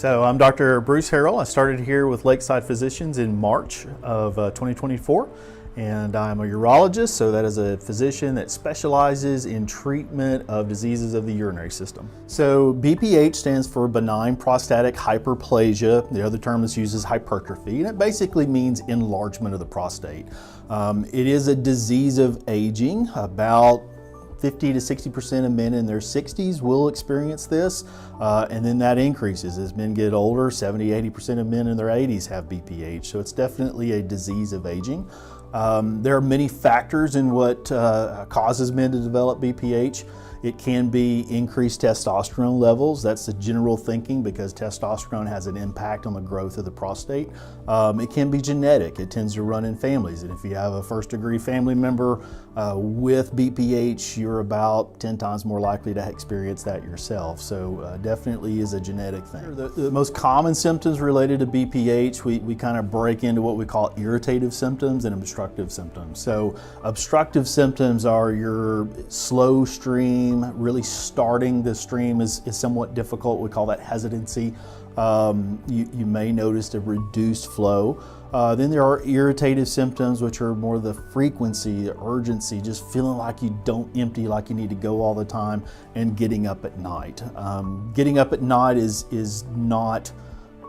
So I'm Dr. Bruce Harrell. I started here with Lakeside Physicians in March of 2024, and I'm a urologist, so that is a physician that specializes in treatment of diseases of the urinary system. So BPH stands for benign prostatic hyperplasia. The other term that's used is hypertrophy, and it basically means enlargement of the prostate. It is a disease of aging. About 50 to 60% of men in their 60s will experience this, and then that increases as men get older. 70–80% of men in their 80s have BPH, so it's definitely a disease of aging. There are many factors in what causes men to develop BPH. It can be increased testosterone levels. That's the general thinking, because testosterone has an impact on the growth of the prostate. It can be genetic. It tends to run in families, and if you have a first-degree family member with BPH, you're about 10 times more likely to experience that yourself. So definitely is a genetic thing. The most common symptoms related to BPH, we kind of break into what we call irritative symptoms and obstructive symptoms. So obstructive symptoms are your slow stream. Really starting the stream is somewhat difficult. We call that hesitancy. You may notice a reduced flow. Then there are irritative symptoms, which are more the frequency, the urgency, just feeling like you don't empty, like you need to go all the time, and getting up at night. Getting up at night is not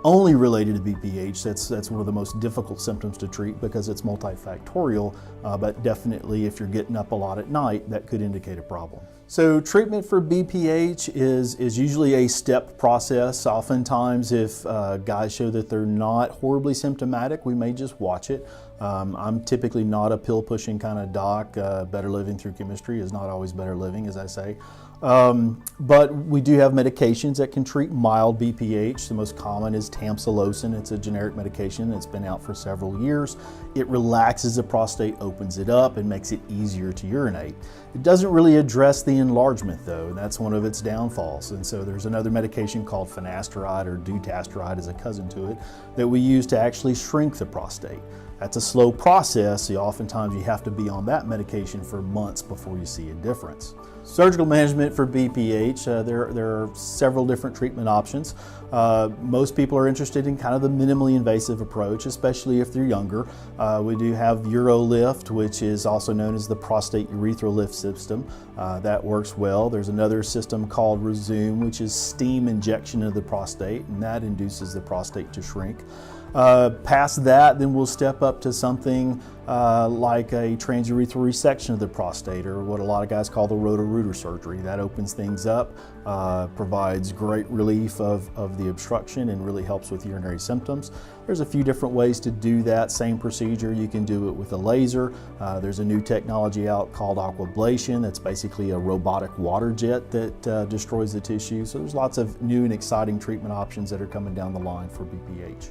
only related to BPH. That's one of the most difficult symptoms to treat because it's multifactorial, but definitely if you're getting up a lot at night, that could indicate a problem. So treatment for BPH is usually a step process. Oftentimes if guys show that they're not horribly symptomatic, we may just watch it. I'm typically not a pill-pushing kind of doc. Better living through chemistry is not always better living, as I say. But we do have medications that can treat mild BPH. The most common is tamsulosin. It's a generic medication that's been out for several years. It relaxes the prostate, opens it up, and makes it easier to urinate. It doesn't really address the enlargement though, and that's one of its downfalls. And so there's another medication called finasteride, or dutasteride is a cousin to it, that we use to actually shrink the prostate. That's a slow process, so oftentimes you have to be on that medication for months before you see a difference. Surgical management for BPH, there are several different treatment options. Most people are interested in kind of the minimally invasive approach, especially if they're younger. We do have Urolist, which is also known as the prostate urethral lift system. That works well. There's another system called Resume, which is steam injection of the prostate, and that induces the prostate to shrink. Past that, then we'll step up to something like a transurethral resection of the prostate, or what a lot of guys call the roto-rooter surgery. That opens things up, provides great relief of the obstruction, and really helps with urinary symptoms. There's a few different ways to do that same procedure. You can do it with a laser. There's a new technology out called aquablation. That's basically a robotic water jet that destroys the tissue. So there's lots of new and exciting treatment options that are coming down the line for BPH.